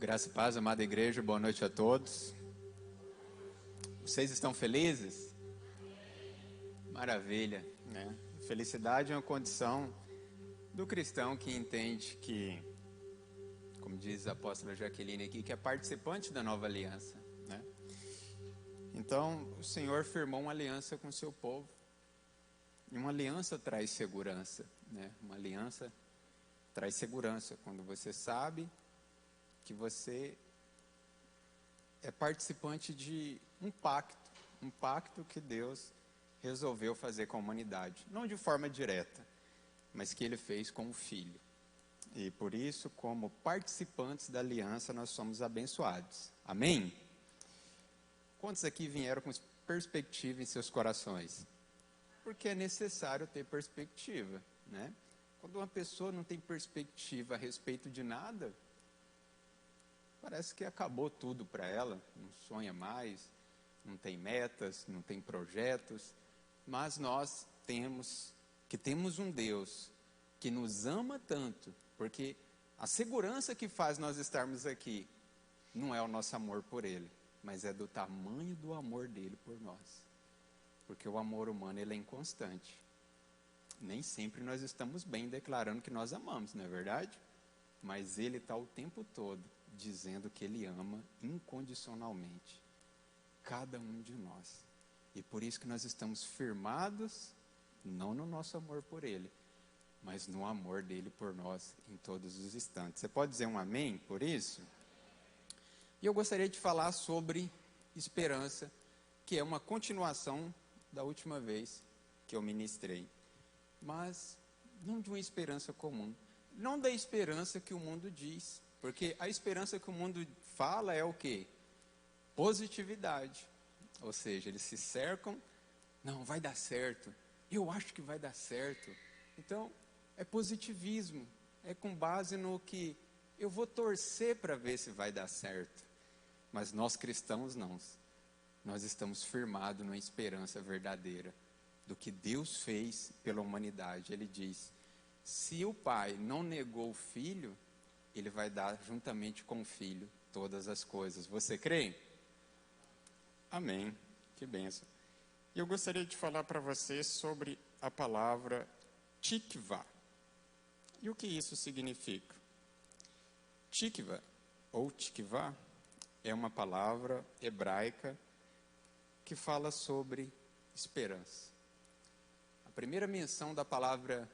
Graça e paz, amada igreja, boa noite a todos. Vocês estão felizes? Maravilha, né? Felicidade é uma condição do cristão que entende que, como diz a apóstola Jaqueline aqui, que é participante da nova aliança, né? Então, o Senhor firmou uma aliança com o seu povo. E uma aliança traz segurança, né? Uma aliança traz segurança quando você sabe que você é participante de um pacto que Deus resolveu fazer com a humanidade, não de forma direta, mas que Ele fez com o Filho. E por isso, como participantes da aliança, nós somos abençoados. Amém? Quantos aqui vieram com perspectiva em seus corações? Porque é necessário ter perspectiva, né? Quando uma pessoa não tem perspectiva a respeito de nada, parece que acabou tudo para ela, não sonha mais, não tem metas, não tem projetos, mas nós temos um Deus que nos ama tanto, porque a segurança que faz nós estarmos aqui não é o nosso amor por Ele, mas é do tamanho do amor dele por nós, porque o amor humano ele é inconstante, nem sempre nós estamos bem declarando que nós amamos, não é verdade? Mas Ele está o tempo todo dizendo que Ele ama incondicionalmente cada um de nós. E por isso que nós estamos firmados, não no nosso amor por Ele, mas no amor dEle por nós em todos os instantes. Você pode dizer um amém por isso? E eu gostaria de falar sobre esperança, que é uma continuação da última vez que eu ministrei. Mas não de uma esperança comum, não da esperança que o mundo diz. Porque a esperança que o mundo fala é o quê? Positividade. Ou seja, eles se cercam, não, vai dar certo, eu acho que vai dar certo. Então, é positivismo, é com base no que eu vou torcer para ver se vai dar certo. Mas nós cristãos não, nós estamos firmados numa esperança verdadeira do que Deus fez pela humanidade. Ele diz, se o Pai não negou o Filho, Ele vai dar juntamente com o Filho todas as coisas. Você crê? Amém. Que bênção. E eu gostaria de falar para você sobre a palavra tikvá. E o que isso significa? Tikvá, ou tikvá, é uma palavra hebraica que fala sobre esperança. A primeira menção da palavra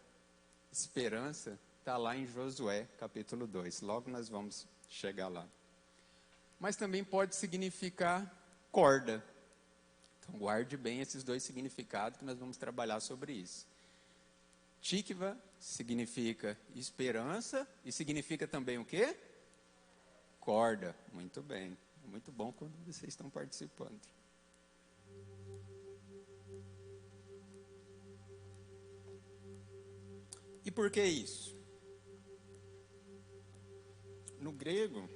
esperança está lá em Josué, capítulo 2. Logo nós vamos chegar lá. Mas também pode significar corda. Então guarde bem esses dois significados que nós vamos trabalhar sobre isso. Tikvá significa esperança e significa também o quê? Corda. Muito bem. Muito bom quando vocês estão participando. E por que isso? No grego,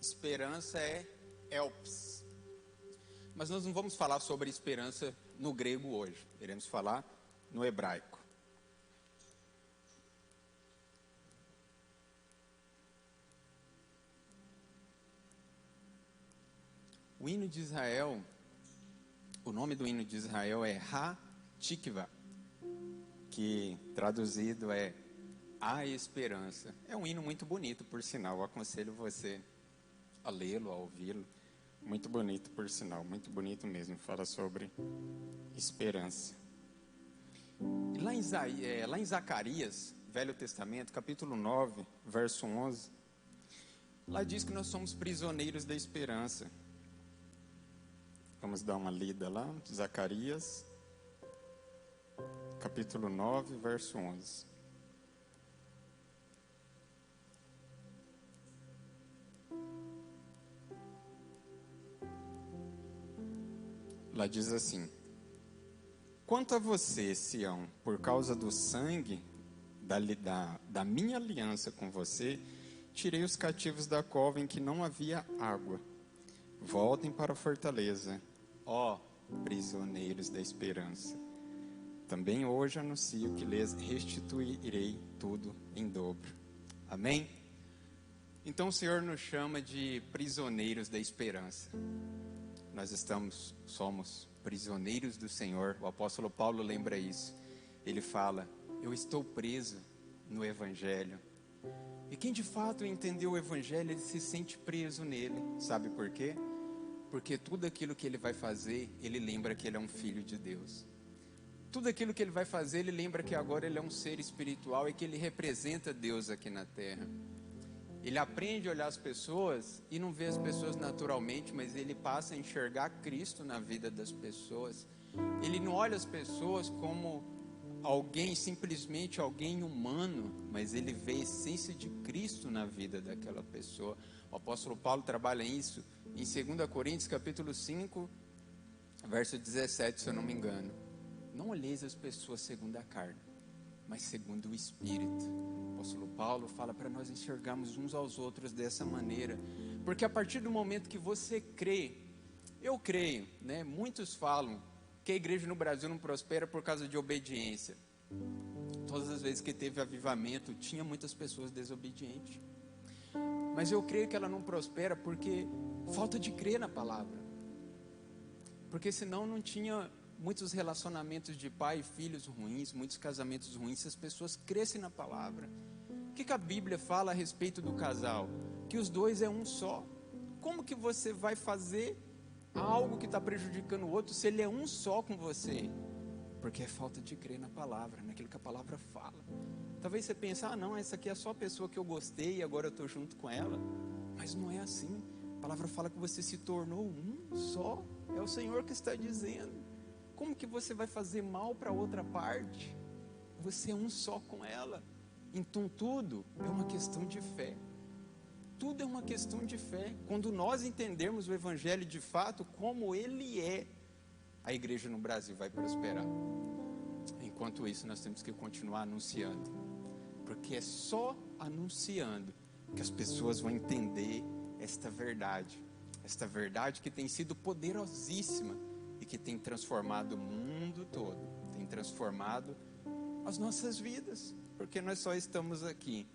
esperança é elpis. Mas nós não vamos falar sobre esperança no grego hoje. Iremos falar no hebraico. O hino de Israel, o nome do hino de Israel é Ha-Tikvá, que traduzido é A Esperança. É um hino muito bonito, por sinal. Eu aconselho você a lê-lo, a ouvi-lo. Muito bonito, por sinal. Muito bonito mesmo. Fala sobre esperança. E lá em Zacarias, Velho Testamento, capítulo 9, verso 11, lá diz que nós somos prisioneiros da esperança. Vamos dar uma lida lá. Zacarias, capítulo 9, verso 11. Lá diz assim: quanto a você, Sião, por causa do sangue da minha aliança com você, tirei os cativos da cova em que não havia água. Voltem para a fortaleza, ó prisioneiros da esperança. Também hoje anuncio que lhes restituirei tudo em dobro. Amém? Então o Senhor nos chama de prisioneiros da esperança. Nós somos prisioneiros do Senhor. O apóstolo Paulo lembra isso. Ele fala: eu estou preso no Evangelho. E quem de fato entendeu o Evangelho, ele se sente preso nele. Sabe por quê? Porque tudo aquilo que ele vai fazer, ele lembra que ele é um filho de Deus. Tudo aquilo que ele vai fazer, ele lembra que agora ele é um ser espiritual e que ele representa Deus aqui na terra. Ele aprende a olhar as pessoas e não vê as pessoas naturalmente, mas ele passa a enxergar Cristo na vida das pessoas. Ele não olha as pessoas como alguém, simplesmente alguém humano, mas ele vê a essência de Cristo na vida daquela pessoa. O apóstolo Paulo trabalha isso em 2 Coríntios capítulo 5, verso 17, se eu não me engano. Não olheis as pessoas segundo a carne, mas segundo o Espírito. O apóstolo Paulo fala para nós enxergarmos uns aos outros dessa maneira, porque a partir do momento que você crê, eu creio, né? Muitos falam que a igreja no Brasil não prospera por causa de obediência. Todas as vezes que teve avivamento, tinha muitas pessoas desobedientes. Mas eu creio que ela não prospera porque falta de crer na palavra. Porque senão não tinha muitos relacionamentos de pai e filhos ruins, muitos casamentos ruins, se as pessoas crescem na palavra. O que a Bíblia fala a respeito do casal? Que os dois é um só. Como que você vai fazer algo que está prejudicando o outro se ele é um só com você? Porque é falta de crer na palavra, naquilo que a palavra fala. Talvez você pense: ah não, essa aqui é só a pessoa que eu gostei e agora eu estou junto com ela. Mas não é assim. A palavra fala que você se tornou um só. É o Senhor que está dizendo. Como que você vai fazer mal para outra parte? Você é um só com ela. Então tudo é uma questão de fé. Tudo é uma questão de fé. Quando nós entendermos o Evangelho de fato, como ele é, a igreja no Brasil vai prosperar. Enquanto isso, nós temos que continuar anunciando. Porque é só anunciando que as pessoas vão entender esta verdade. Esta verdade que tem sido poderosíssima e que tem transformado o mundo todo. Tem transformado as nossas vidas. Porque nós só estamos aqui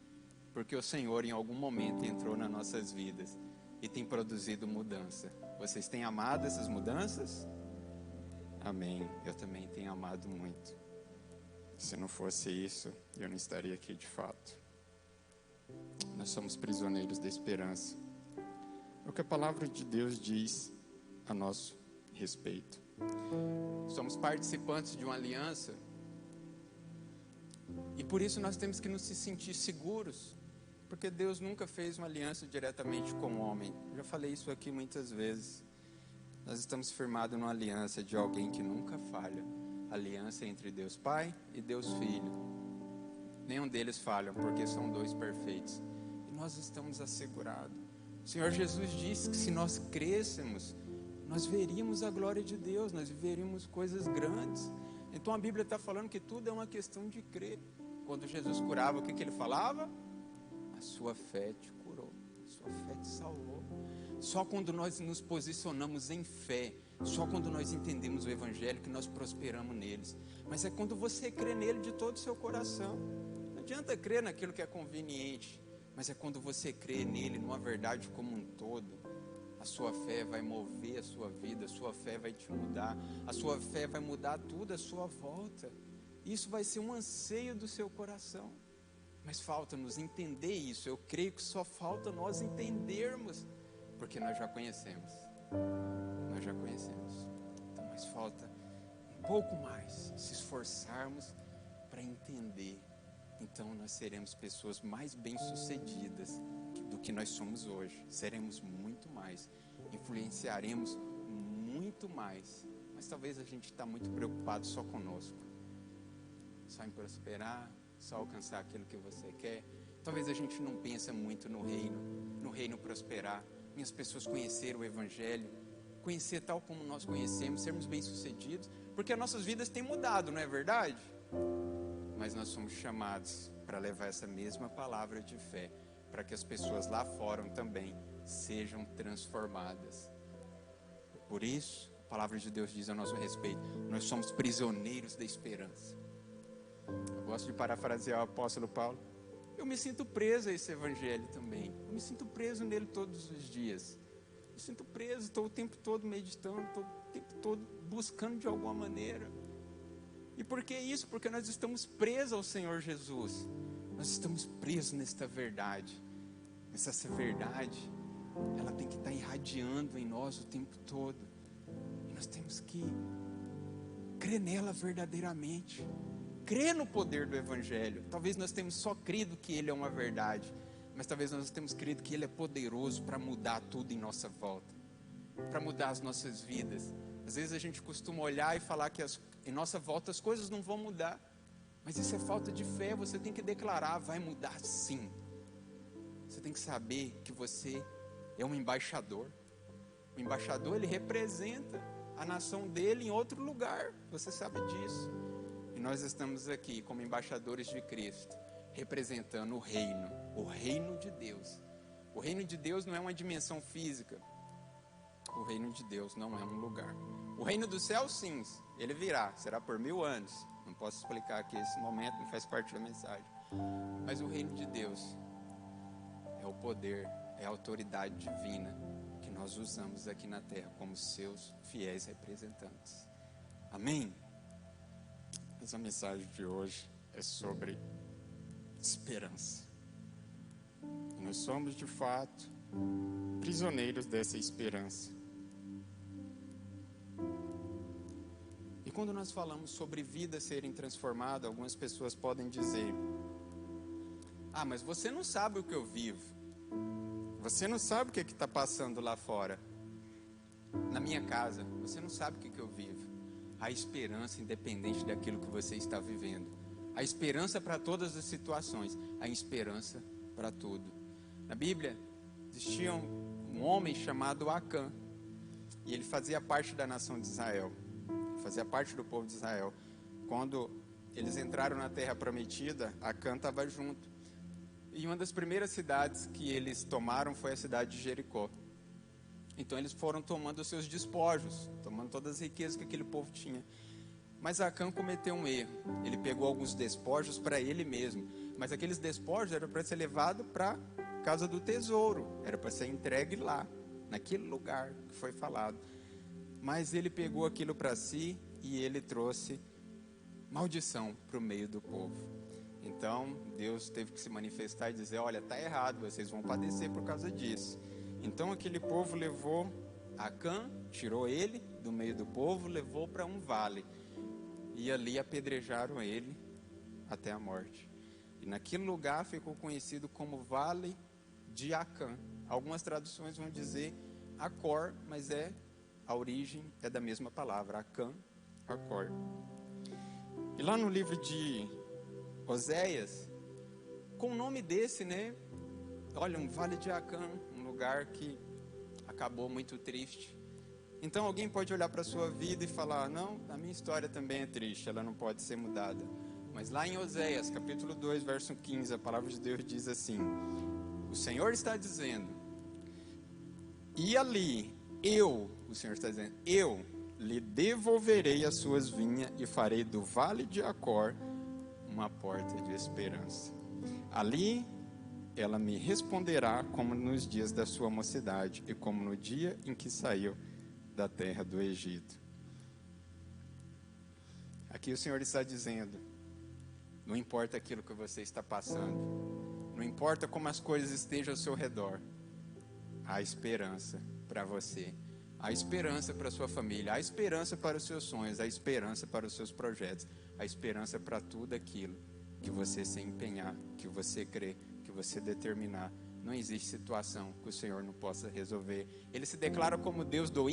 porque o Senhor em algum momento entrou nas nossas vidas e tem produzido mudança. Vocês têm amado essas mudanças? Amém. Eu também tenho amado muito. Se não fosse isso, eu não estaria aqui de fato. Nós somos prisioneiros da esperança. É o que a palavra de Deus diz a nosso respeito. Somos participantes de uma aliança e por isso nós temos que nos sentir seguros, porque Deus nunca fez uma aliança diretamente com o homem. Já falei isso aqui muitas vezes. Nós estamos firmados numa aliança de alguém que nunca falha. Aliança entre Deus Pai e Deus Filho. Nenhum deles falham, porque são dois perfeitos. E nós estamos assegurados. O Senhor Jesus disse que se nós crescêssemos, nós veríamos a glória de Deus, nós viveríamos coisas grandes. Então a Bíblia está falando que tudo é uma questão de crer. Quando Jesus curava, o que ele falava? A sua fé te curou, a sua fé te salvou. Só quando nós nos posicionamos em fé, só quando nós entendemos o Evangelho, que nós prosperamos neles. Mas é quando você crê nele de todo o seu coração. Não adianta crer naquilo que é conveniente, mas é quando você crê nele, numa verdade como um todo. A sua fé vai mover a sua vida, a sua fé vai te mudar, a sua fé vai mudar tudo à sua volta. Isso vai ser um anseio do seu coração. Mas falta-nos entender isso. Eu creio que só falta nós entendermos, porque nós já conhecemos. Nós já conhecemos. Então, mas falta um pouco mais, se esforçarmos para entender. Então nós seremos pessoas mais bem-sucedidas do que nós somos hoje. Seremos muito mais, influenciaremos muito mais. Mas talvez a gente está muito preocupado só conosco, só em prosperar, só alcançar aquilo que você quer. Talvez a gente não pensa muito no reino prosperar, em as pessoas conhecerem o Evangelho, conhecer tal como nós conhecemos, sermos bem-sucedidos, porque as nossas vidas têm mudado, não é verdade? Mas nós somos chamados para levar essa mesma palavra de fé, para que as pessoas lá fora também sejam transformadas. Por isso, a palavra de Deus diz a nosso respeito: nós somos prisioneiros da esperança. Eu gosto de parafrasear o apóstolo Paulo: eu me sinto preso a esse evangelho também. Eu me sinto preso nele todos os dias. Me sinto preso, estou o tempo todo meditando, estou o tempo todo buscando de alguma maneira. E por que isso? Porque nós estamos presos ao Senhor Jesus. Nós estamos presos nesta verdade. Mas essa verdade, ela tem que estar irradiando em nós o tempo todo. E nós temos que crer nela verdadeiramente. Crer no poder do Evangelho. Talvez nós tenhamos só crido que Ele é uma verdade, mas talvez nós temos crido que Ele é poderoso para mudar tudo em nossa volta, para mudar as nossas vidas. Às vezes a gente costuma olhar e falar que em nossa volta as coisas não vão mudar, mas isso é falta de fé. Você tem que declarar: vai mudar sim. Você tem que saber que você é um embaixador. O embaixador, ele representa a nação dele em outro lugar. Você sabe disso. E nós estamos aqui como embaixadores de Cristo, representando o reino de Deus. O reino de Deus não é uma dimensão física. O reino de Deus não é um lugar. O reino do céu, sim, ele virá, será por 1000 anos. Não posso explicar aqui esse momento, não faz parte da mensagem. Mas o reino de Deus é o poder, é a autoridade divina que nós usamos aqui na terra como seus fiéis representantes. Amém? Essa mensagem de hoje é sobre esperança. E nós somos, de fato, prisioneiros dessa esperança. E quando nós falamos sobre vidas serem transformadas, algumas pessoas podem dizer: ah, mas você não sabe o que eu vivo. Você não sabe o que está passando lá fora. Na minha casa, você não sabe o que eu vivo. A esperança, independente daquilo que você está vivendo. A esperança para todas as situações. A esperança para tudo. Na Bíblia, existia um homem chamado Acã. E ele fazia parte da nação de Israel. Fazia parte do povo de Israel. Quando eles entraram na terra prometida, Acã estava junto. E uma das primeiras cidades que eles tomaram foi a cidade de Jericó. Então eles foram tomando os seus despojos, tomando todas as riquezas que aquele povo tinha. Mas Acã cometeu um erro. Ele pegou alguns despojos para ele mesmo. Mas aqueles despojos eram para ser levado para a casa do tesouro. Era para ser entregue lá, naquele lugar que foi falado. Mas ele pegou aquilo para si e ele trouxe maldição para o meio do povo. Então Deus teve que se manifestar e dizer: olha, está errado, vocês vão padecer por causa disso. Então aquele povo levou Acã, tirou ele do meio do povo, levou para um vale. E ali apedrejaram ele até a morte. E naquele lugar ficou conhecido como Vale de Acã. Algumas traduções vão dizer Acor, mas a origem é da mesma palavra, Acã, Acor. E lá no livro de Oséias, com o nome desse, né? Olha, um Vale de Acã, um lugar que acabou muito triste. Então alguém pode olhar para a sua vida e falar: não, a minha história também é triste, ela não pode ser mudada. Mas lá em Oséias, capítulo 2, verso 15, a palavra de Deus diz assim: o Senhor está dizendo, e ali, o Senhor está dizendo, eu lhe devolverei as suas vinhas e farei do vale de Acor uma porta de esperança. Ali ela me responderá como nos dias da sua mocidade e como no dia em que saiu da terra do Egito. Aqui o Senhor está dizendo: não importa aquilo que você está passando, não importa como as coisas estejam ao seu redor, há esperança para você, há esperança para a sua família, há esperança para os seus sonhos, há esperança para os seus projetos, há esperança para tudo aquilo que você se empenhar, que você crer, que você determinar. Não existe situação que o Senhor não possa resolver. Ele se declara como Deus do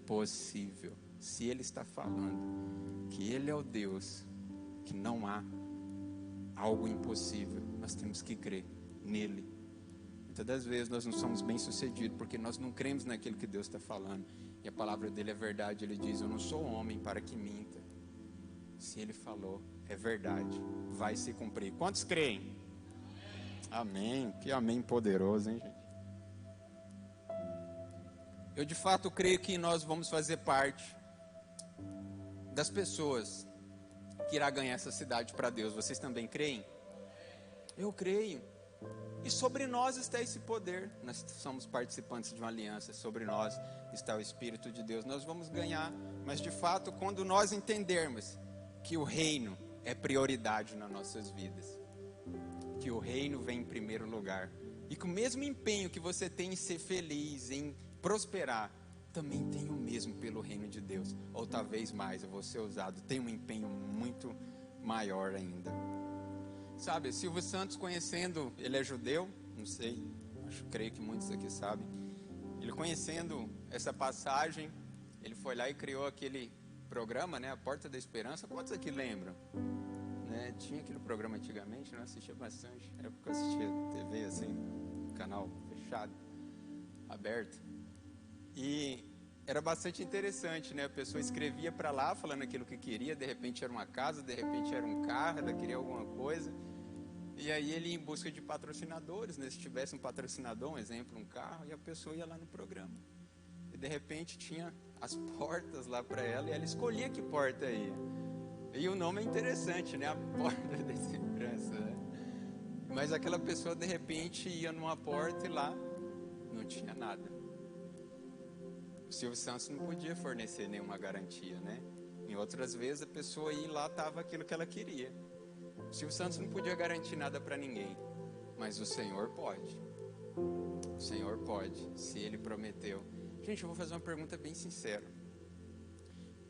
impossível. Se Ele está falando que Ele é o Deus, que não há algo impossível, nós temos que crer nele. Muitas das vezes nós não somos bem-sucedidos porque nós não cremos naquilo que Deus está falando. E a palavra dele é verdade. Ele diz: eu não sou homem para que minta. Se Ele falou, é verdade, vai se cumprir. Quantos creem? Amém. Que amém poderoso, hein, gente? Eu de fato creio que nós vamos fazer parte das pessoas que irá ganhar essa cidade para Deus. Vocês também creem? Eu creio. E sobre nós está esse poder. Nós somos participantes de uma aliança. Sobre nós está o Espírito de Deus. Nós vamos ganhar. Mas de fato, quando nós entendermos que o reino é prioridade nas nossas vidas, que o reino vem em primeiro lugar, e que o mesmo empenho que você tem em ser feliz, em prosperar, também tem o mesmo pelo reino de Deus. Ou talvez mais, eu vou ser ousado, tem um empenho muito maior ainda. Sabe, Silvio Santos, conhecendo, ele é judeu, não sei, creio que muitos aqui sabem. Ele conhecendo essa passagem, ele foi lá e criou aquele programa, né, A Porta da Esperança. Quantos aqui lembram? Né, tinha aquele programa antigamente, eu assistia bastante, era porque eu assistia TV assim, canal fechado, aberto. E era bastante interessante, né? A pessoa escrevia para lá, falando aquilo que queria. De repente era uma casa, de repente era um carro, ela queria alguma coisa. E aí ele ia em busca de patrocinadores, né? Se tivesse um patrocinador, um exemplo, um carro, e a pessoa ia lá no programa. E de repente tinha as portas lá para ela, e ela escolhia que porta ia. E o nome é interessante, né? A Porta da Esperança, né? Mas aquela pessoa de repente ia numa porta e lá não tinha nada. O Silvio Santos não podia fornecer nenhuma garantia, né? Em outras vezes a pessoa ia lá, estava aquilo que ela queria. O Silvio Santos não podia garantir nada para ninguém, mas o Senhor pode. O Senhor pode, se Ele prometeu. Gente, eu vou fazer uma pergunta bem sincera.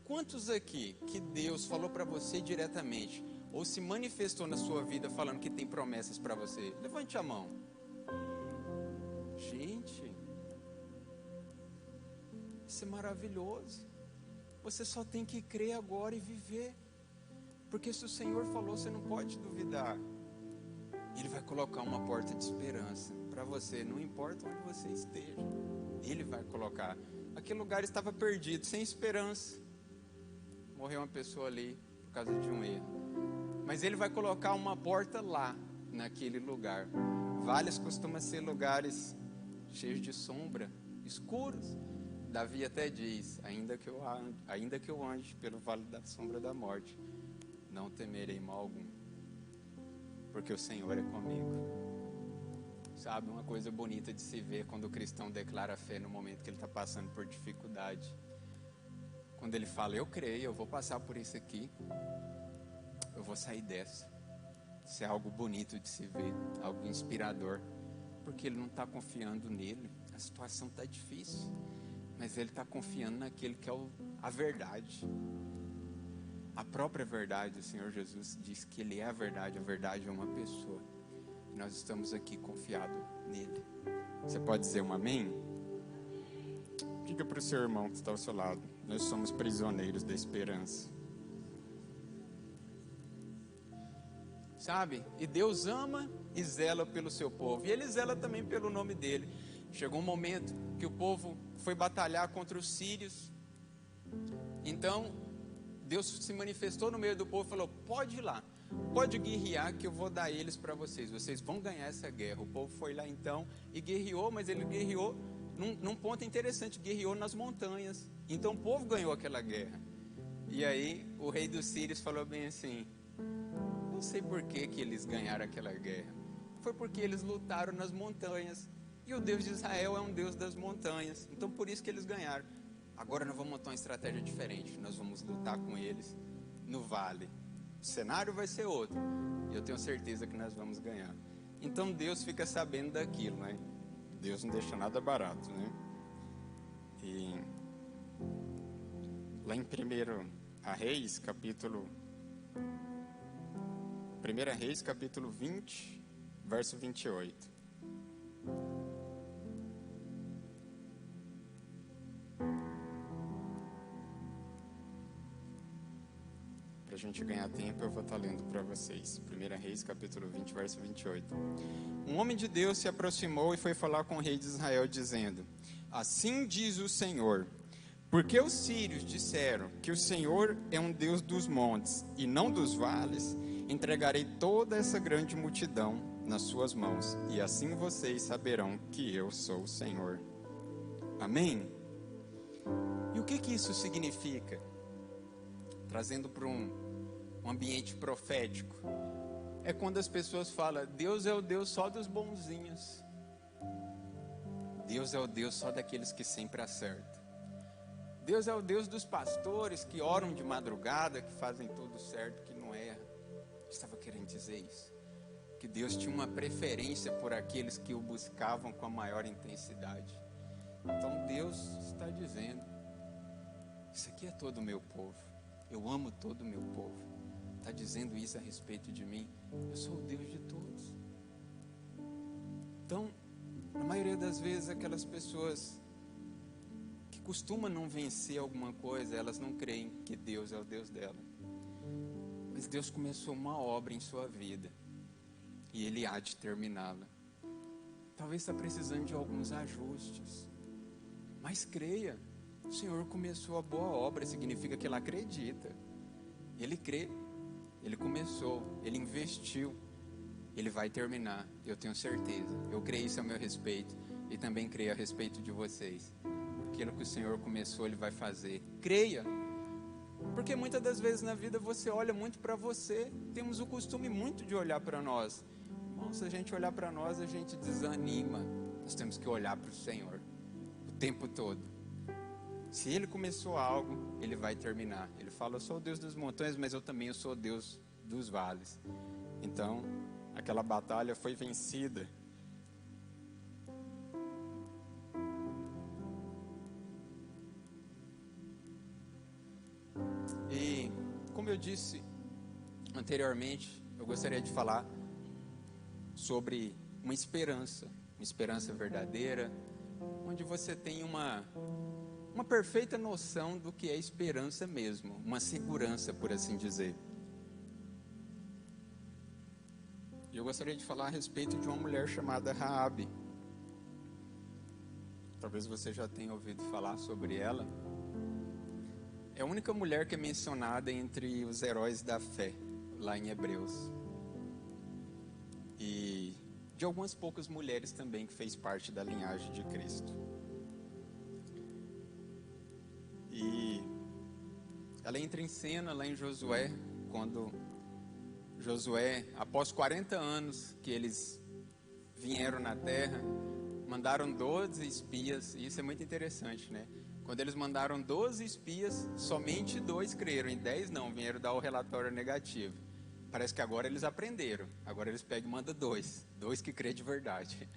Quantos aqui que Deus falou para você diretamente, ou se manifestou na sua vida falando que tem promessas para você? Levante a mão. Gente, isso é maravilhoso. Você só tem que crer agora e viver. Porque se o Senhor falou, você não pode duvidar. Ele vai colocar uma porta de esperança para você, não importa onde você esteja. Ele vai colocar. Aquele lugar estava perdido, sem esperança. Morreu uma pessoa ali por causa de um erro. Mas Ele vai colocar uma porta lá, naquele lugar. Vales costumam ser lugares cheios de sombra, escuros. Davi até diz, ainda que eu ande pelo vale da sombra da morte, não temerei mal algum, porque o Senhor é comigo. Sabe, uma coisa bonita de se ver quando o cristão declara fé no momento que ele está passando por dificuldade. Quando ele fala, eu creio, eu vou passar por isso aqui, eu vou sair dessa. Isso é algo bonito de se ver, algo inspirador, porque ele não está confiando nele, a situação está difícil. Mas ele está confiando naquele que é a verdade. A própria verdade, o Senhor Jesus diz que Ele é a verdade é uma pessoa. E nós estamos aqui confiados nele. Você pode dizer um amém? Diga para o seu irmão que está ao seu lado, nós somos prisioneiros da esperança. Sabe? E Deus ama e zela pelo seu povo. E Ele zela também pelo nome dEle. Chegou um momento que o povo foi batalhar contra os sírios. Então, Deus se manifestou no meio do povo e falou, pode ir lá, pode guerrear que eu vou dar eles para vocês. Vocês vão ganhar essa guerra. O povo foi lá então e guerreou, mas ele guerreou num ponto interessante, guerreou nas montanhas. Então o povo ganhou aquela guerra. E aí o rei dos sírios falou bem assim, não sei por que eles ganharam aquela guerra. Foi porque eles lutaram nas montanhas. E o Deus de Israel é um Deus das montanhas. Então por isso que eles ganharam. Agora nós vamos montar uma estratégia diferente. Nós vamos lutar com eles no vale. O cenário vai ser outro. E eu tenho certeza que nós vamos ganhar. Então Deus fica sabendo daquilo, né? Deus não deixa nada barato, né? E lá em 1 Reis, capítulo 20, verso 28. Para a gente ganhar tempo, eu vou estar lendo para vocês. 1 Reis, capítulo 20, verso 28. Um homem de Deus se aproximou e foi falar com o rei de Israel, dizendo, assim diz o Senhor, porque os sírios disseram que o Senhor é um Deus dos montes e não dos vales, entregarei toda essa grande multidão nas suas mãos, e assim vocês saberão que eu sou o Senhor. Amém? E o que isso significa? Trazendo para um ambiente profético. é quando as pessoas falam: Deus é o Deus só dos bonzinhos. Deus é o Deus só daqueles que sempre acertam. Deus é o Deus dos pastores que oram de madrugada, que fazem tudo certo, que não erram. Estava querendo dizer isso. Que Deus tinha uma preferência por aqueles que o buscavam com a maior intensidade. Então Deus está dizendo: isso aqui é todo o meu povo. Eu amo todo o meu povo. Está dizendo isso a respeito de mim. Eu sou o Deus de todos. Então, na maioria das vezes, aquelas pessoas que costumam não vencer alguma coisa, elas não creem que Deus é o Deus dela. Mas Deus começou uma obra em sua vida e Ele há de terminá-la. Talvez está precisando de alguns ajustes, mas creia. O Senhor começou a boa obra, significa que Ele acredita. Ele crê, Ele começou, Ele investiu, Ele vai terminar, eu tenho certeza. Eu creio isso a meu respeito e também creio a respeito de vocês. Aquilo que o Senhor começou, Ele vai fazer. Creia, porque muitas das vezes na vida você olha muito para você. Temos o costume muito de olhar para nós. Bom, se a gente olhar para nós, a gente desanima. Nós temos que olhar para o Senhor o tempo todo. Se Ele começou algo, Ele vai terminar. Ele fala: eu sou o Deus das montanhas, mas eu também sou o Deus dos vales. Então, aquela batalha foi vencida. E, como eu disse anteriormente, eu gostaria de falar sobre uma esperança verdadeira, onde você tem uma perfeita noção do que é esperança mesmo, uma segurança, por assim dizer. E eu gostaria de falar a respeito de uma mulher chamada Raabe. Talvez você já tenha ouvido falar sobre ela. É a única mulher que é mencionada entre os heróis da fé, lá em Hebreus. E de algumas poucas mulheres também que fez parte da linhagem de Cristo. E ela entra em cena lá em Josué, quando Josué, após 40 anos que eles vieram na terra, mandaram 12 espias. E isso é muito interessante, né? Quando eles mandaram 12 espias, somente 2 creram, e 10 não, vieram dar o relatório negativo. Parece que agora eles aprenderam. Agora eles pegam e mandam 2 que crê de verdade.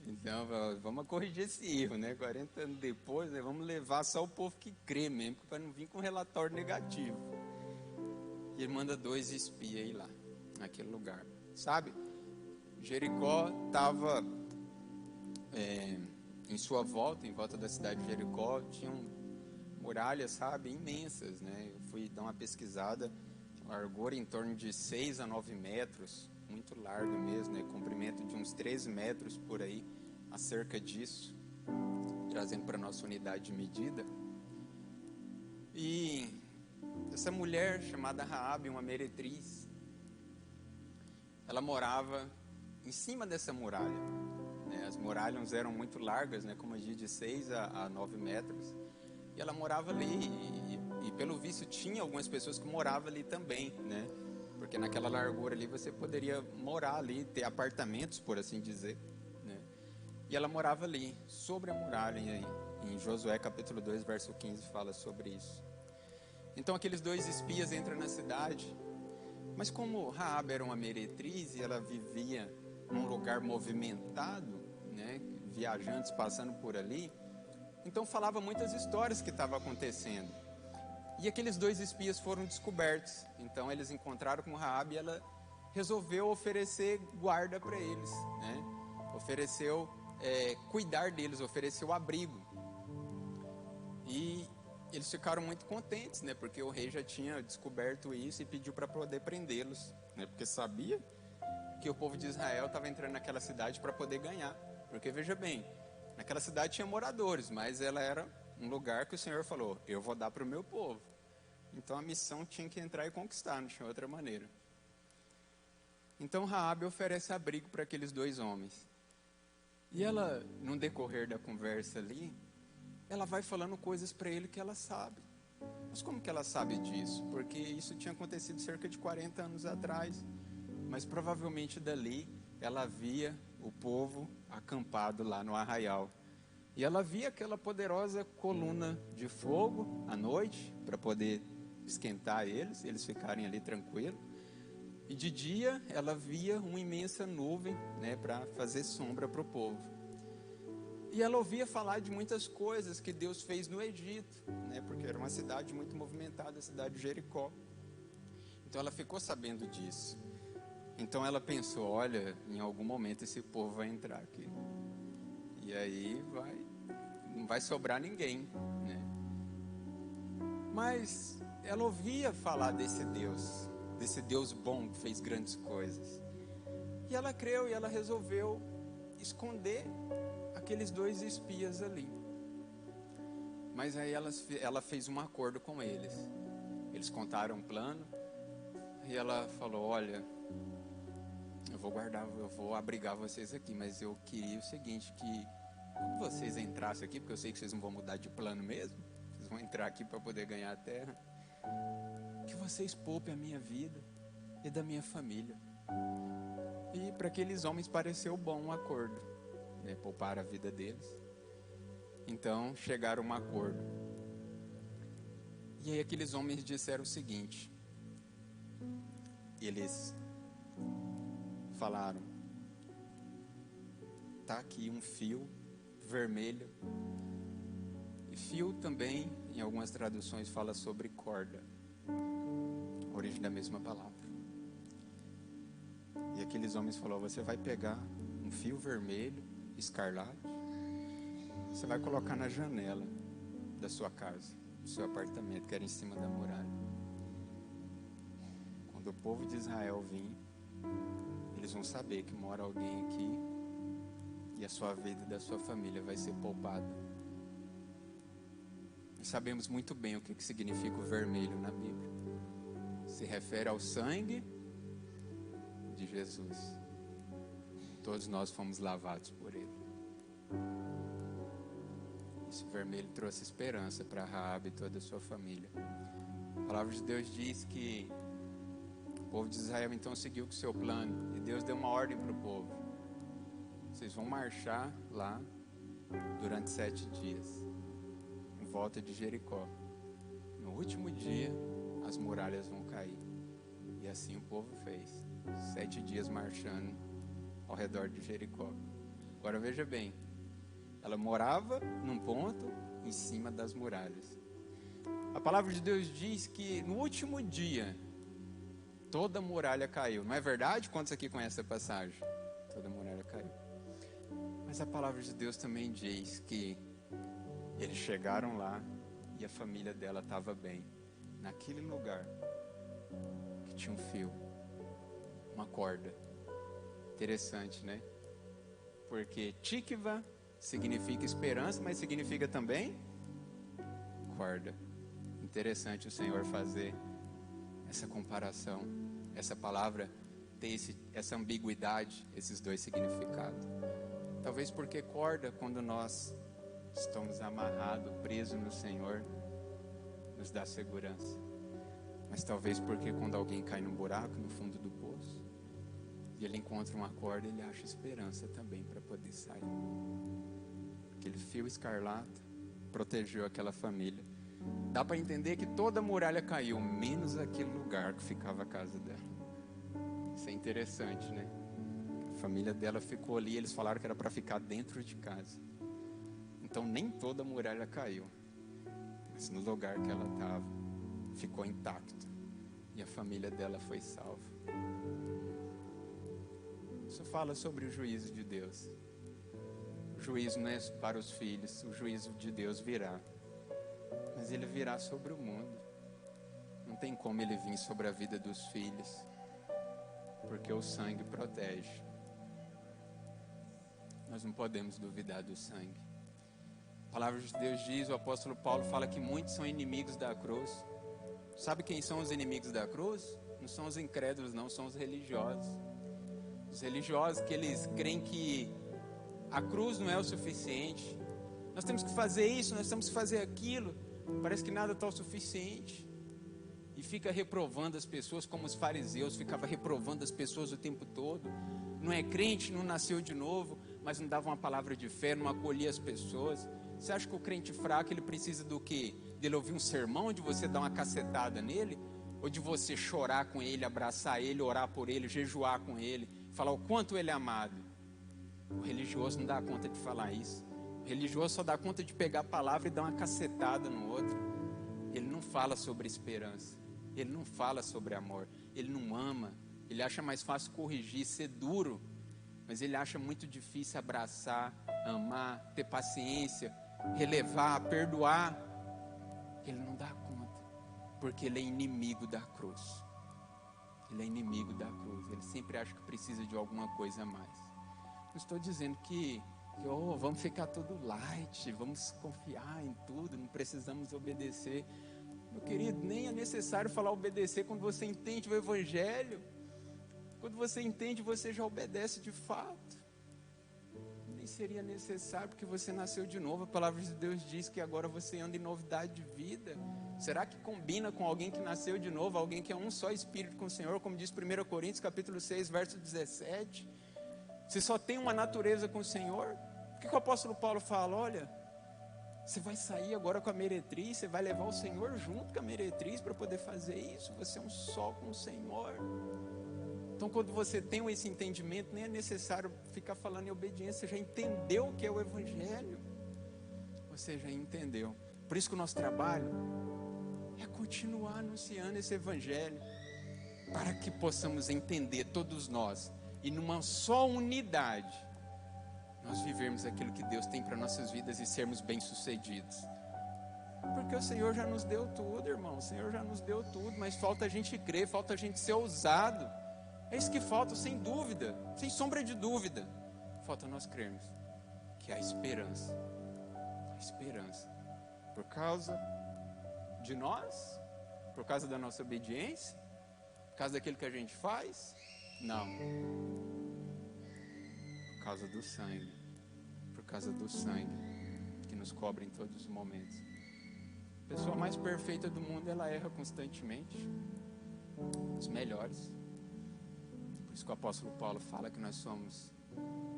Então, vamos corrigir esse erro, né? 40 anos depois, né? Vamos levar só o povo que crê mesmo, para não vir com relatório negativo. E ele manda 2 espias aí lá, naquele lugar. Sabe? Jericó estava em sua volta, em volta da cidade de Jericó, tinham muralhas, sabe, imensas, né? Eu fui dar uma pesquisada, largura em torno de 6 a 9 metros, muito largo mesmo, né? Comprimento de uns 13 metros por aí, acerca disso, trazendo para a nossa unidade de medida. E essa mulher chamada Raabe, uma meretriz, ela morava em cima dessa muralha, né? As muralhas eram muito largas, né? Como eu disse, de 6 a 9 metros, e ela morava ali, e pelo visto tinha algumas pessoas que moravam ali também, né? Porque naquela largura ali você poderia morar ali, ter apartamentos, por assim dizer, né? E ela morava ali, sobre a muralha, em Josué capítulo 2, verso 15, fala sobre isso. Então aqueles 2 espias entram na cidade, mas como Raabe era uma meretriz e ela vivia num lugar movimentado, né, viajantes passando por ali, então falava muitas histórias que estavam acontecendo. E aqueles 2 espias foram descobertos. Então eles encontraram com Raabe e ela resolveu oferecer guarda para eles, né? Ofereceu cuidar deles, ofereceu abrigo. E eles ficaram muito contentes, né? Porque o rei já tinha descoberto isso e pediu para poder prendê-los, né? Porque sabia que o povo de Israel estava entrando naquela cidade para poder ganhar. Porque veja bem, naquela cidade tinha moradores, mas ela era um lugar que o Senhor falou: eu vou dar para o meu povo. Então a missão tinha que entrar e conquistar, não tinha outra maneira. Então Raabe oferece abrigo para aqueles 2 homens. E ela, no decorrer da conversa ali, ela vai falando coisas para ele que ela sabe. Mas como que ela sabe disso? Porque isso tinha acontecido cerca de 40 anos atrás. mas provavelmente dali ela via o povo acampado lá no arraial. E ela via aquela poderosa coluna de fogo à noite, para poder esquentar eles ficarem ali tranquilos. E de dia ela via uma imensa nuvem, né, para fazer sombra para o povo. E ela ouvia falar de muitas coisas que Deus fez no Egito, né, porque era uma cidade muito movimentada, a cidade de Jericó. Então ela ficou sabendo disso. Então ela pensou, olha, em algum momento esse povo vai entrar aqui. E aí não vai sobrar ninguém, né? Mas ela ouvia falar desse Deus bom que fez grandes coisas. E ela creu e ela resolveu esconder aqueles 2 espias ali. Mas aí ela fez um acordo com eles. Eles contaram um plano. E ela falou, olha, eu vou abrigar vocês aqui, mas eu queria o seguinte, que quando vocês entrassem aqui, porque eu sei que vocês não vão mudar de plano mesmo, vocês vão entrar aqui para poder ganhar a terra, que vocês poupem a minha vida e da minha família. E para aqueles homens pareceu bom um acordo, né, poupar a vida deles. Então chegaram a um acordo. E aí aqueles homens disseram o seguinte, eles falaram, tá aqui um fio vermelho, e fio também em algumas traduções fala sobre corda, origem da mesma palavra. E aqueles homens falaram, você vai pegar um fio vermelho, escarlate, você vai colocar na janela da sua casa, do seu apartamento, que era em cima da muralha. Quando o povo de Israel vir, eles vão saber que mora alguém aqui e a sua vida e da sua família vai ser poupada. Nós sabemos muito bem o que significa o vermelho na Bíblia. Se refere ao sangue de Jesus. Todos nós fomos lavados por ele. Esse vermelho trouxe esperança para Raabe e toda a sua família. A palavra de Deus diz que o povo de Israel então seguiu com o seu plano. E Deus deu uma ordem para o povo. Vocês vão marchar lá durante 7 dias. Em volta de Jericó. No último dia, as muralhas vão cair. E assim o povo fez. 7 dias marchando ao redor de Jericó. Agora veja bem. Ela morava num ponto em cima das muralhas. A palavra de Deus diz que no último dia toda a muralha caiu. Não é verdade? Quantos aqui conhecem essa passagem? Toda a muralha caiu. Mas a palavra de Deus também diz que eles chegaram lá e a família dela estava bem. Naquele lugar que tinha um fio, uma corda. Interessante, né? Porque Tikva significa esperança, mas significa também corda. Interessante o Senhor fazer essa comparação, essa palavra ter essa ambiguidade, esses 2 significados. Talvez porque corda, quando nós estamos amarrados, presos no Senhor, nos dá segurança. Mas talvez porque quando alguém cai num buraco, no fundo do poço, e ele encontra uma corda, ele acha esperança também para poder sair. Aquele fio escarlate protegeu aquela família. Dá para entender que toda a muralha caiu, menos aquele lugar que ficava a casa dela. Isso é interessante, né? A família dela ficou ali, eles falaram que era para ficar dentro de casa. Então nem toda a muralha caiu, mas no lugar que ela estava, ficou intacto. E a família dela foi salva. Isso fala sobre o juízo de Deus. O juízo não é para os filhos, o juízo de Deus virá. Mas ele virá sobre o mundo. Não tem como ele vir sobre a vida dos filhos, porque o sangue protege. Nós não podemos duvidar do sangue. A palavra de Deus diz, o apóstolo Paulo fala que muitos são inimigos da cruz. Sabe quem são os inimigos da cruz? Não são os incrédulos, não, são os religiosos. Os religiosos que eles creem que a cruz não é o suficiente. Nós temos que fazer isso, nós temos que fazer aquilo. Parece que nada está o suficiente. E e fica reprovando as pessoas como os fariseus ficavam reprovando as pessoas o tempo todo. Não é crente, não nasceu de novo, mas não dava uma palavra de fé, não acolhia as pessoas. Você acha que o crente fraco, ele precisa do quê? Dele ouvir um sermão, de você dar uma cacetada nele? Ou de você chorar com ele, abraçar ele, orar por ele, jejuar com ele, falar o quanto ele é amado? O religioso não dá conta de falar isso. O religioso só dá conta de pegar a palavra e dar uma cacetada no outro. Ele não fala sobre esperança. Ele não fala sobre amor. Ele não ama. Ele acha mais fácil corrigir, ser duro. Mas ele acha muito difícil abraçar, amar, ter paciência, relevar, perdoar. Ele não dá conta, porque ele é inimigo da cruz. Ele é inimigo da cruz. Ele sempre acha que precisa de alguma coisa a mais. Não estou dizendo que vamos ficar tudo light, vamos confiar em tudo, não precisamos obedecer. Meu querido, nem é necessário falar obedecer quando você entende o Evangelho. Quando você entende, você já obedece de fato. Nem seria necessário, porque você nasceu de novo. A palavra de Deus diz que agora você anda em novidade de vida. Será que combina com alguém que nasceu de novo, alguém que é um só espírito com o Senhor, como diz 1 Coríntios capítulo 6, verso 17? Você só tem uma natureza com o Senhor? Por que o apóstolo Paulo fala, olha, você vai sair agora com a meretriz, você vai levar o Senhor junto com a meretriz para poder fazer isso? Você é um só com o Senhor. Então, quando você tem esse entendimento, nem é necessário ficar falando em obediência, você já entendeu o que é o Evangelho. Você já entendeu. Por isso que o nosso trabalho é continuar anunciando esse Evangelho, para que possamos entender todos nós, e numa só unidade, nós vivermos aquilo que Deus tem para nossas vidas e sermos bem-sucedidos. Porque o Senhor já nos deu tudo, irmão. O Senhor já nos deu tudo, mas falta a gente crer, falta a gente ser ousado. É isso que falta, sem dúvida, sem sombra de dúvida. Falta nós crermos que há esperança. A esperança. Por causa de nós? Por causa da nossa obediência? Por causa daquilo que a gente faz? Não. Por causa do sangue. Por causa do sangue que nos cobre em todos os momentos. A pessoa mais perfeita do mundo, ela erra constantemente. Os melhores. Por isso que o apóstolo Paulo fala que nós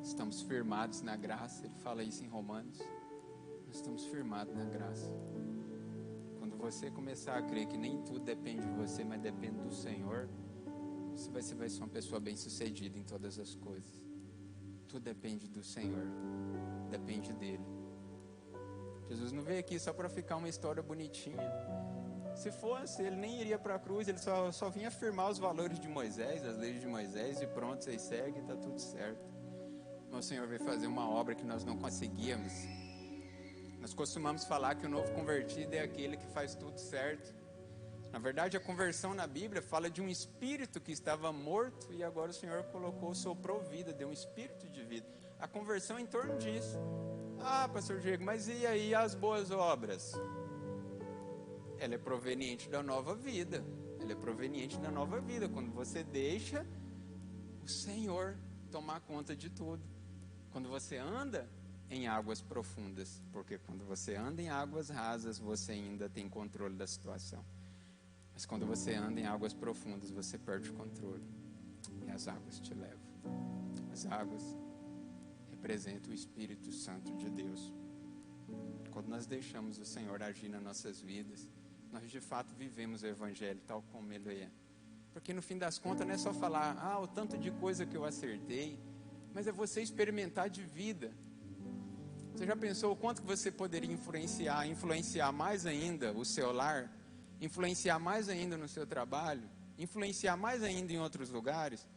estamos firmados na graça. Ele fala isso em Romanos. Nós estamos firmados na graça. Quando você começar a crer que nem tudo depende de você, mas depende do Senhor, você vai ser uma pessoa bem-sucedida em todas as coisas. Tudo depende do Senhor. Depende dele. Jesus não veio aqui só para ficar uma história bonitinha. Se fosse, ele nem iria para a cruz, ele só vinha afirmar os valores de Moisés, as leis de Moisés, e pronto, vocês seguem, está tudo certo. Mas o Senhor veio fazer uma obra que nós não conseguíamos. Nós costumamos falar que o novo convertido é aquele que faz tudo certo. Na verdade, a conversão na Bíblia fala de um espírito que estava morto e agora o Senhor soprou vida, deu um espírito de vida. A conversão é em torno disso. Ah, pastor Diego, mas e aí as boas obras? Ela é proveniente da nova vida. Ela é proveniente da nova vida. Quando você deixa o Senhor tomar conta de tudo. Quando você anda em águas profundas. Porque quando você anda em águas rasas, você ainda tem controle da situação. Mas quando você anda em águas profundas, você perde o controle. E as águas te levam. As águas representam o Espírito Santo de Deus. Quando nós deixamos o Senhor agir nas nossas vidas, nós de fato vivemos o Evangelho tal como ele é. Porque no fim das contas não é só falar, o tanto de coisa que eu acertei, mas é você experimentar de vida. Você já pensou o quanto que você poderia influenciar mais ainda o seu lar, influenciar mais ainda no seu trabalho, influenciar mais ainda em outros lugares,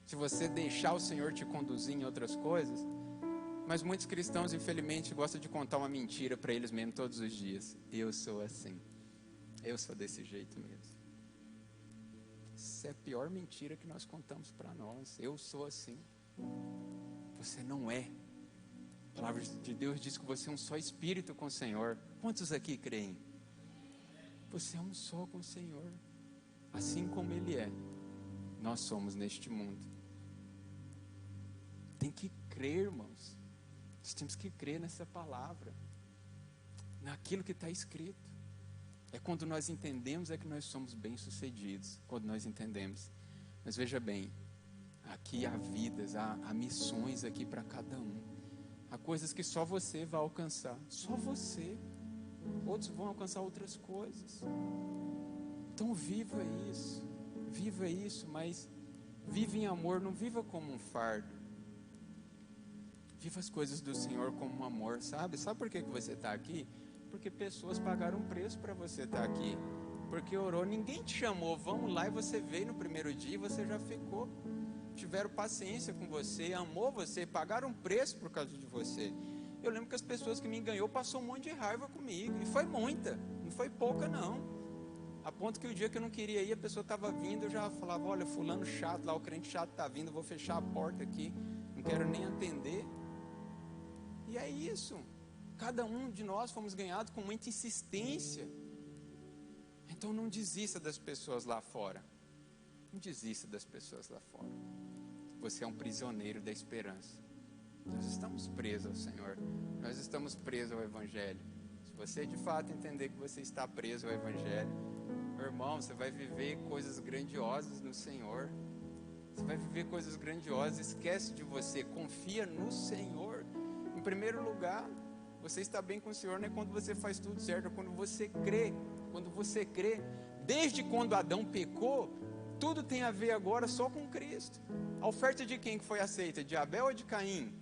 se você deixar o Senhor te conduzir em outras coisas? Mas muitos cristãos, infelizmente, gostam de contar uma mentira para eles mesmos todos os dias. Eu sou assim. Eu sou desse jeito mesmo. Isso é a pior mentira que nós contamos para nós. Eu sou assim. Você não é. A palavra de Deus diz que você é um só espírito com o Senhor. Quantos aqui creem? Você é um só com o Senhor. Assim como Ele é, nós somos neste mundo. Tem que crer, irmãos. Nós temos que crer nessa palavra, naquilo que está escrito. É quando nós entendemos é que nós somos bem-sucedidos, quando nós entendemos. Mas veja bem, aqui há vidas, há missões aqui para cada um. Há coisas que só você vai alcançar, só você. Outros vão alcançar outras coisas. Então viva isso, mas viva em amor, não viva como um fardo. Viva as coisas do Senhor como um amor, sabe? Sabe por que você está aqui? Porque pessoas pagaram um preço para você estar aqui. Porque orou, ninguém te chamou, vamos lá, e você veio no primeiro dia e você já ficou. Tiveram paciência com você, amou você, pagaram um preço por causa de você. Eu lembro que as pessoas que me ganhou passou um monte de raiva comigo, e foi muita, não foi pouca não. A ponto que o dia que eu não queria ir, a pessoa estava vindo, eu já falava, olha, fulano chato lá, o crente chato está vindo, eu vou fechar a porta aqui, não quero nem atender. E é isso, cada um de nós fomos ganhados com muita insistência. Então não desista das pessoas lá fora, não desista das pessoas lá fora. Você é um prisioneiro da esperança. Nós estamos presos ao Senhor, nós estamos presos ao Evangelho. Se você de fato entender que você está preso ao Evangelho, meu irmão, você vai viver coisas grandiosas no Senhor. Você vai viver coisas grandiosas, esquece de você, confia no Senhor. Em primeiro lugar, você está bem com o Senhor não é quando você faz tudo certo, é quando você crê. Quando você crê, desde quando Adão pecou, tudo tem a ver agora só com Cristo. A oferta de quem que foi aceita? De Abel ou de Caim?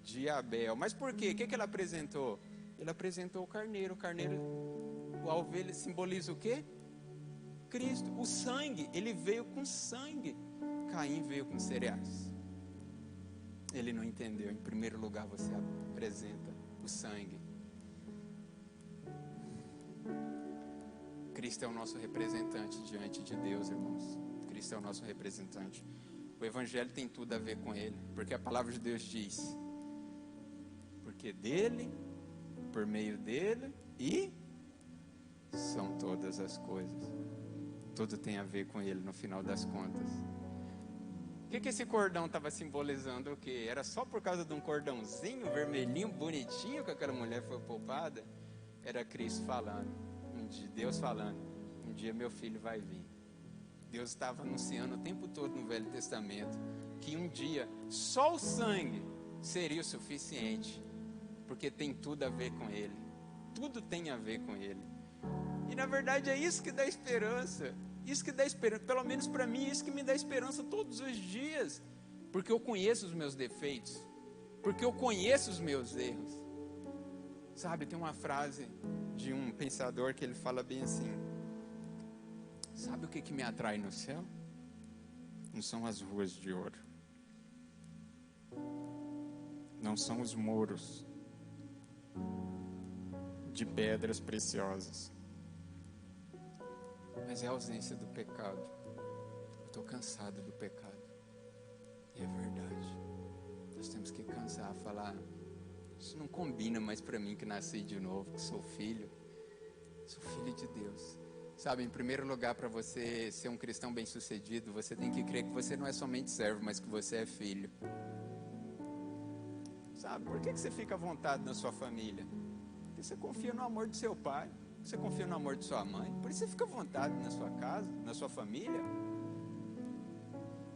De Abel. Mas por quê? O que ele apresentou? Ele apresentou o carneiro. O carneiro, a ovelha simboliza o quê? Cristo. O sangue, ele veio com sangue. Caim veio com cereais. Ele não entendeu. Em primeiro lugar, você apresenta o sangue. Cristo é o nosso representante diante de Deus, irmãos. Cristo é o nosso representante. O Evangelho tem tudo a ver com Ele, porque a palavra de Deus diz: porque dele, por meio dele e são todas as coisas. Tudo tem a ver com Ele no final das contas. O que esse cordão estava simbolizando? O que? Era só por causa de um cordãozinho vermelhinho, bonitinho, que aquela mulher foi poupada? Era Cristo falando, Deus falando, um dia meu filho vai vir. Deus estava anunciando o tempo todo no Velho Testamento que um dia só o sangue seria o suficiente, porque tem tudo a ver com Ele. Tudo tem a ver com Ele. E na verdade é isso que dá esperança. Isso que dá esperança, pelo menos para mim, isso que me dá esperança todos os dias. Porque eu conheço os meus defeitos. Porque eu conheço os meus erros. Sabe, tem uma frase de um pensador que ele fala bem assim: sabe o que me atrai no céu? Não são as ruas de ouro. Não são os muros de pedras preciosas. Mas é a ausência do pecado. Eu estou cansado do pecado. E é verdade. Nós temos que cansar, falar: isso não combina mais para mim que nasci de novo, que sou filho de Deus. Sabe, em primeiro lugar, para você ser um cristão bem-sucedido, você tem que crer que você não é somente servo, mas que você é filho. Sabe, por que você fica à vontade na sua família? Porque você confia no amor do seu pai, você confia no amor de sua mãe, por isso você fica à vontade na sua casa, na sua família.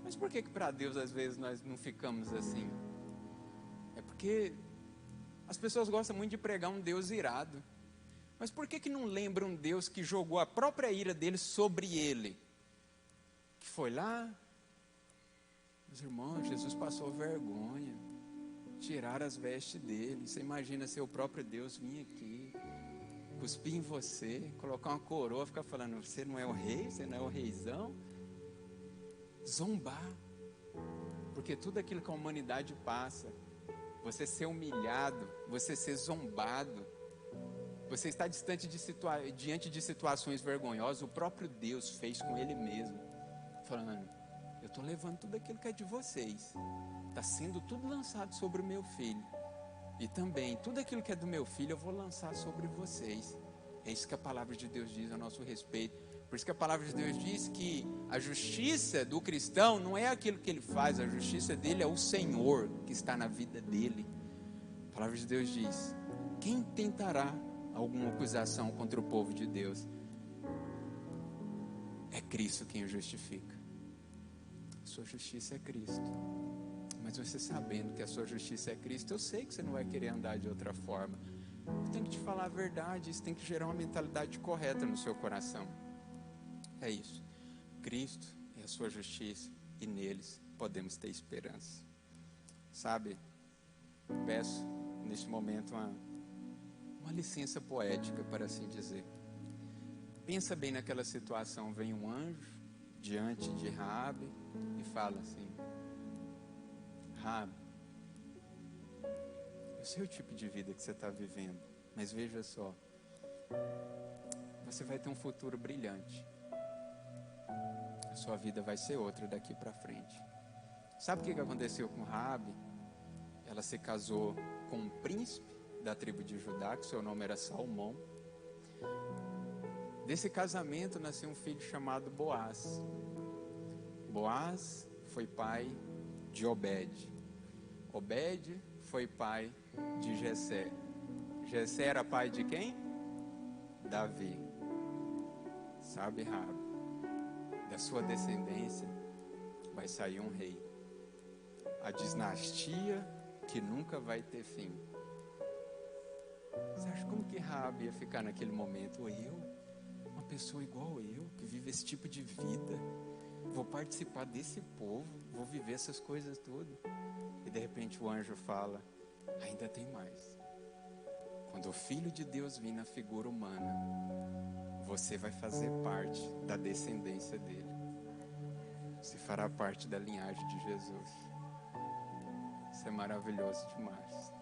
Mas por que para Deus às vezes nós não ficamos assim? É porque as pessoas gostam muito de pregar um Deus irado. Mas por que não lembra um Deus que jogou a própria ira dele sobre ele? Que foi lá, meus irmãos, Jesus passou vergonha, tiraram as vestes dele. Você imagina ser o próprio Deus vir aqui, cuspir em você, colocar uma coroa, ficar falando: você não é o rei, você não é o reizão. Zombar, porque tudo aquilo que a humanidade passa, você ser humilhado, você ser zombado, você está diante de situações vergonhosas, o próprio Deus fez com Ele mesmo, falando: eu estou levando tudo aquilo que é de vocês, está sendo tudo lançado sobre o meu filho, e também tudo aquilo que é do meu filho eu vou lançar sobre vocês. É isso que a palavra de Deus diz a nosso respeito. Por isso que a palavra de Deus diz que a justiça do cristão não é aquilo que ele faz, a justiça dele é o Senhor que está na vida dele. A palavra de Deus diz: quem tentará alguma acusação contra o povo de Deus? É Cristo quem o justifica. Sua justiça é Cristo. Mas você sabendo que a sua justiça é Cristo, eu sei que você não vai querer andar de outra forma. Eu tenho que te falar a verdade, isso tem que gerar uma mentalidade correta no seu coração. É isso. Cristo é a sua justiça e neles podemos ter esperança. Sabe, peço neste momento uma licença poética, para assim dizer. Pensa bem naquela situação, vem um anjo diante de Raabe e fala assim: Raabe, eu sei o tipo de vida que você está vivendo, mas veja só, você vai ter um futuro brilhante. A sua vida vai ser outra daqui para frente. Sabe o que aconteceu com Raabe? Ela se casou com um príncipe da tribo de Judá, que seu nome era Salmão. Desse casamento nasceu um filho chamado Boaz. Boaz foi pai de Obed. Obed foi pai de Jessé. Jessé era pai de quem? Davi. Sabe, Raabe, da sua descendência vai sair um rei. A dinastia que nunca vai ter fim. Você acha como que Raabe ia ficar naquele momento? Uma pessoa igual eu, que vive esse tipo de vida, vou participar desse povo, vou viver essas coisas tudo. E de repente o anjo fala: ainda tem mais. Quando o Filho de Deus vir na figura humana, você vai fazer parte da descendência dele. Você fará parte da linhagem de Jesus. Isso é maravilhoso demais.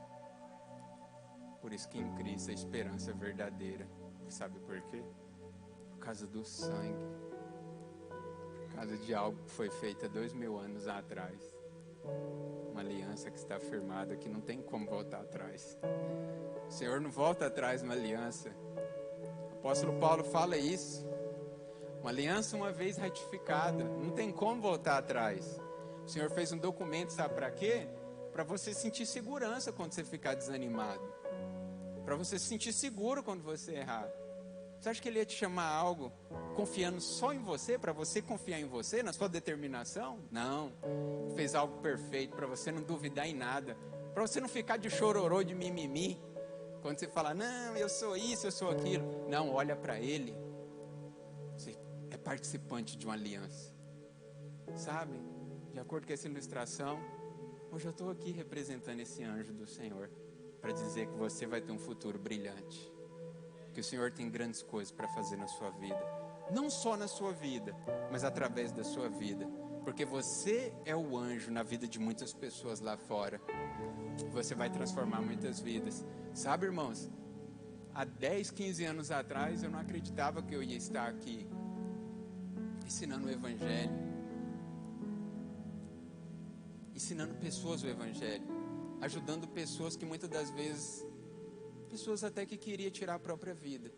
Por isso que em Cristo a esperança é verdadeira. Sabe por quê? Por causa do sangue. Por causa de algo que foi feito há 2000 anos atrás. Uma aliança que está firmada, que não tem como voltar atrás. O Senhor não volta atrás numa aliança. O apóstolo Paulo fala isso. Uma aliança uma vez ratificada, não tem como voltar atrás. O Senhor fez um documento, sabe para quê? Para você sentir segurança quando você ficar desanimado. Para você se sentir seguro quando você errar. Você acha que Ele ia te chamar a algo confiando só em você, para você confiar em você, na sua determinação? Não. Fez algo perfeito para você não duvidar em nada, para você não ficar de chororô, de mimimi. Quando você fala, não, eu sou isso, eu sou aquilo. Não, olha para Ele. Você é participante de uma aliança. Sabe? De acordo com essa ilustração, hoje eu estou aqui representando esse anjo do Senhor, para dizer que você vai ter um futuro brilhante. Que o Senhor tem grandes coisas para fazer na sua vida. Não só na sua vida, mas através da sua vida. Porque você é o anjo na vida de muitas pessoas lá fora. Você vai transformar muitas vidas. Sabe, irmãos? Há 10, 15 anos atrás eu não acreditava que eu ia estar aqui ensinando o Evangelho. Ensinando pessoas o Evangelho. Ajudando pessoas que muitas das vezes... pessoas até que queriam tirar a própria vida.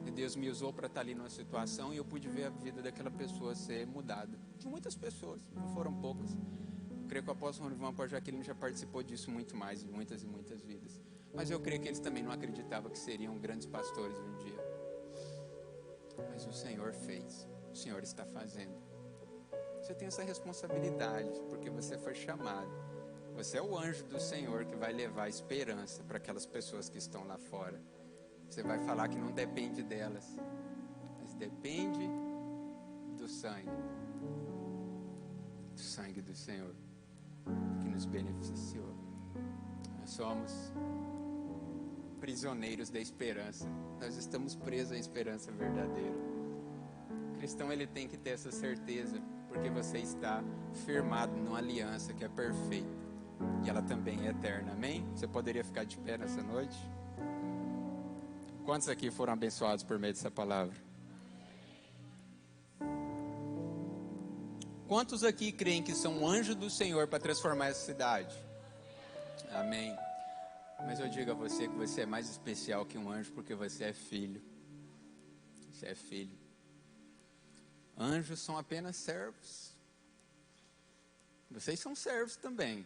E Deus me usou para estar ali numa situação e eu pude ver a vida daquela pessoa ser mudada. De muitas pessoas, não foram poucas. Eu creio que o apóstolo Ronivão e a Jaqueline já participou disso muito mais, de muitas e muitas vidas. Mas eu creio que eles também não acreditavam que seriam grandes pastores um dia. Mas o Senhor fez, o Senhor está fazendo. Você tem essa responsabilidade, porque você foi chamado. Você é o anjo do Senhor que vai levar esperança para aquelas pessoas que estão lá fora. Você vai falar que não depende delas, mas depende do sangue do Senhor, que nos beneficiou. Nós somos prisioneiros da esperança. Nós estamos presos à esperança verdadeira. O cristão, ele tem que ter essa certeza, porque você está firmado numa aliança que é perfeita. E ela também é eterna, amém? Você poderia ficar de pé nessa noite? Quantos aqui foram abençoados por meio dessa palavra? Quantos aqui creem que são anjos do Senhor para transformar essa cidade? Amém. Mas eu digo a você que você é mais especial que um anjo, porque você é filho. Você é filho. Anjos são apenas servos. Vocês são servos também.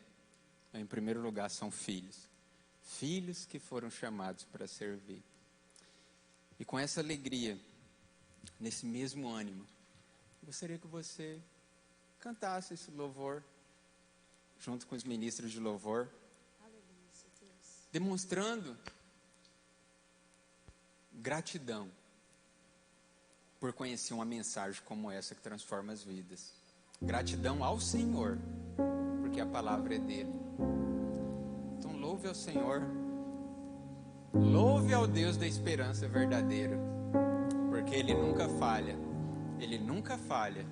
Em primeiro lugar, são filhos. Filhos que foram chamados para servir. E com essa alegria, nesse mesmo ânimo, Gostaria que você cantasse esse louvor junto com os ministros de louvor, demonstrando gratidão por conhecer uma mensagem como essa que transforma as vidas. Gratidão ao Senhor, porque a palavra é dele. Então louve ao Senhor, louve ao Deus da esperança verdadeira, porque Ele nunca falha, Ele nunca falha.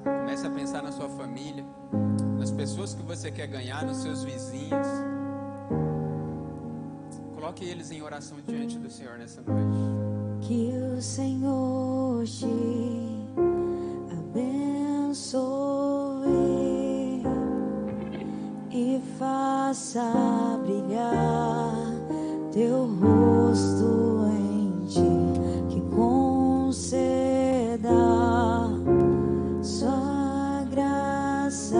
Comece a pensar na sua família, nas pessoas que você quer ganhar, nos seus vizinhos. Coloque eles em oração diante do Senhor nessa noite. Que o Senhor te abençoe e faça brilhar teu rosto em ti, que conceda sua graça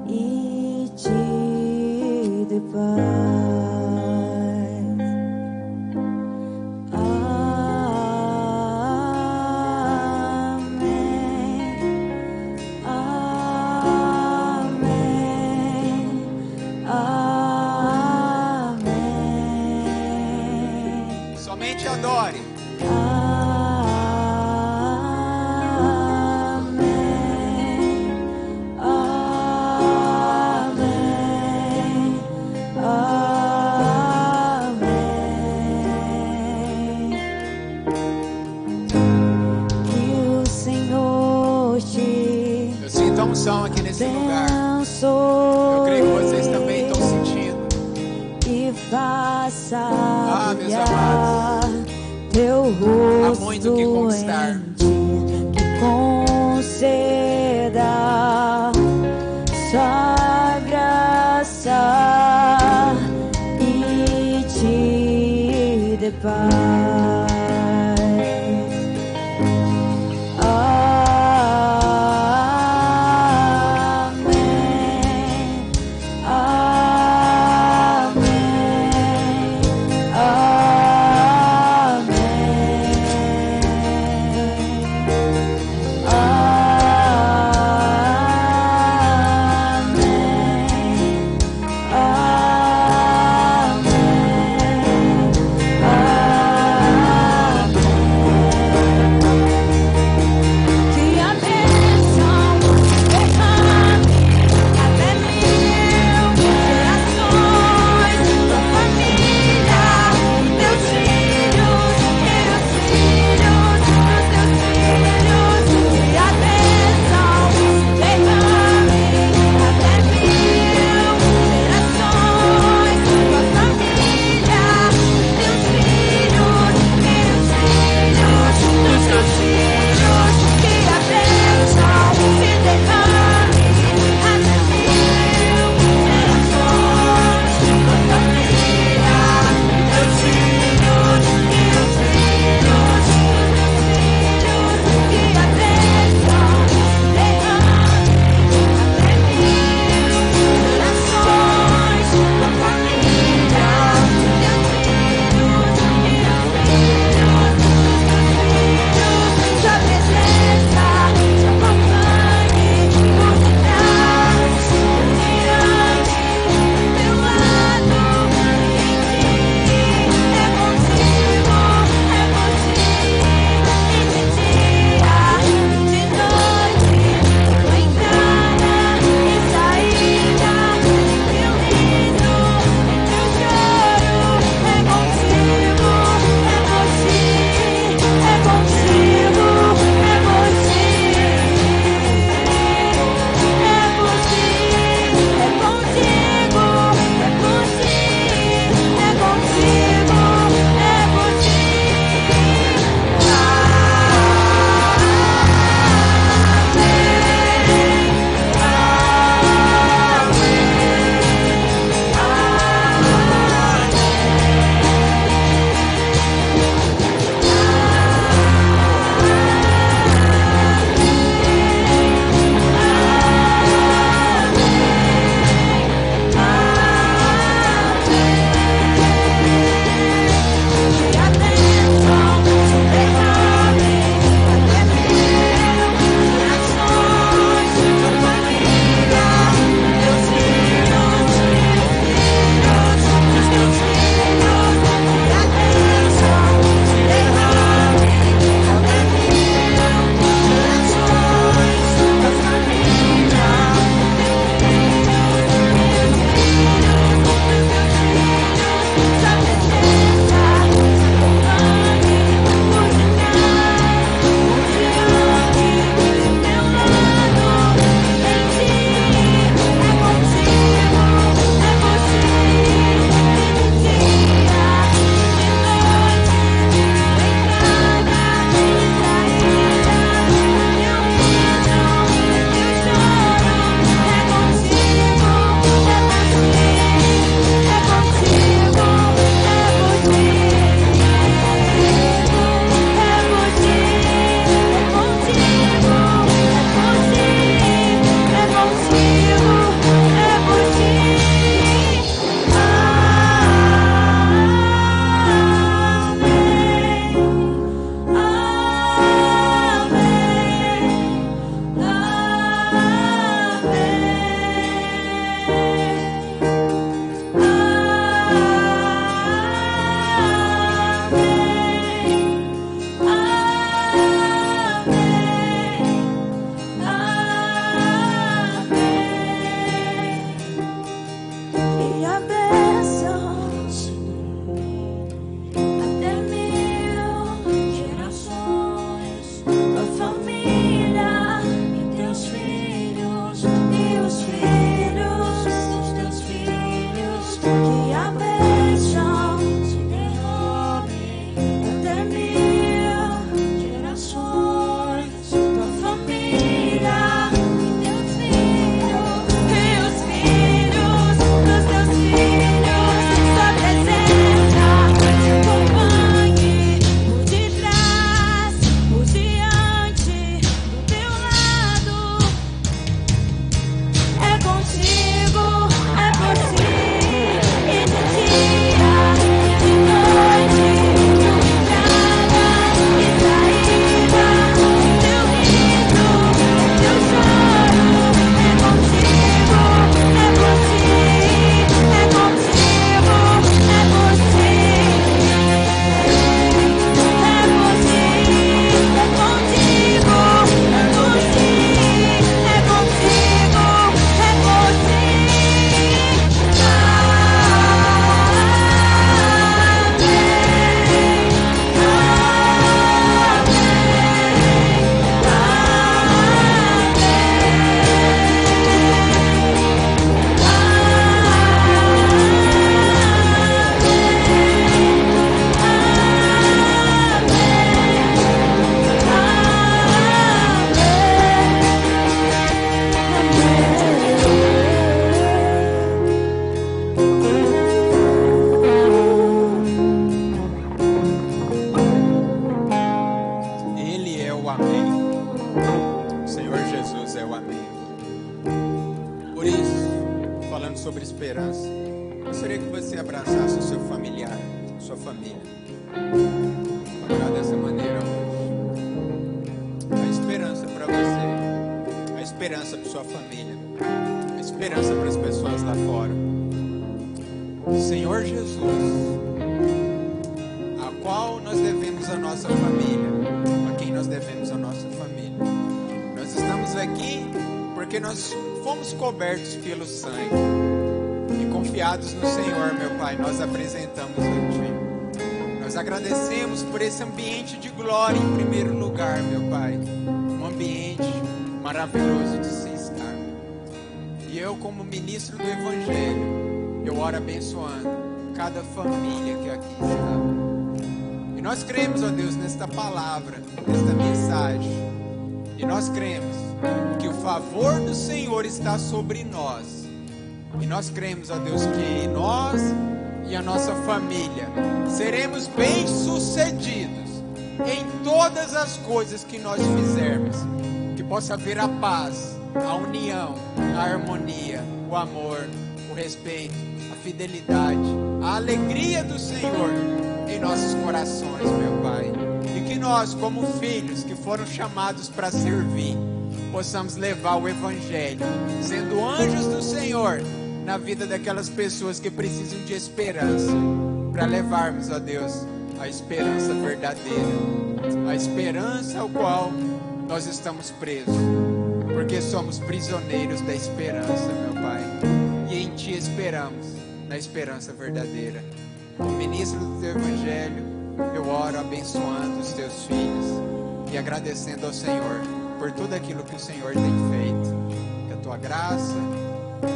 e te dê paz. Adore. Amém. Amém. Amém. Que o Senhor te Eu sinto a unção aqui nesse lugar. abençoe. Eu creio que vocês também estão sentindo. E faça meus amados, teu rosto há muito que conquistar. em ti, que conceda sua graça e te dê paz. família. Orar dessa maneira hoje. A esperança para você, a esperança para sua família, a esperança para as pessoas lá fora. O Senhor Jesus, a qual nós devemos a nossa família, a quem nós devemos a nossa família. Nós estamos aqui porque nós fomos cobertos pelo sangue e confiados no Senhor, meu Pai, nós apresentamos a Ti. Nós agradecemos por esse ambiente de glória em primeiro lugar, meu Pai, um ambiente maravilhoso de se estar. E eu, como ministro do Evangelho, eu oro abençoando cada família que aqui está. E nós cremos, ó Deus, nesta palavra, nesta mensagem. E nós cremos que o favor do Senhor está sobre nós. E nós cremos, ó Deus, que nós e a nossa família seremos bem-sucedidos em todas as coisas que nós fizermos. Que possa haver a paz, a união, a harmonia, o amor, o respeito, a fidelidade, a alegria do Senhor em nossos corações, meu Pai. E que nós, como filhos que foram chamados para servir, possamos levar o Evangelho, sendo anjos do Senhor na vida daquelas pessoas que precisam de esperança, para levarmos, ó Deus, a esperança verdadeira, a esperança ao qual nós estamos presos, porque somos prisioneiros da esperança, meu Pai, e em Ti esperamos, na esperança verdadeira. Como ministro do Teu Evangelho, eu oro abençoando os Teus filhos e agradecendo ao Senhor por tudo aquilo que o Senhor tem feito. Que a Tua graça,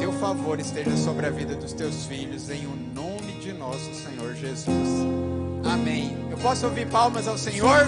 Teu favor esteja sobre a vida dos Teus filhos, em o nome de nosso Senhor Jesus. Amém. Eu posso ouvir palmas ao Senhor?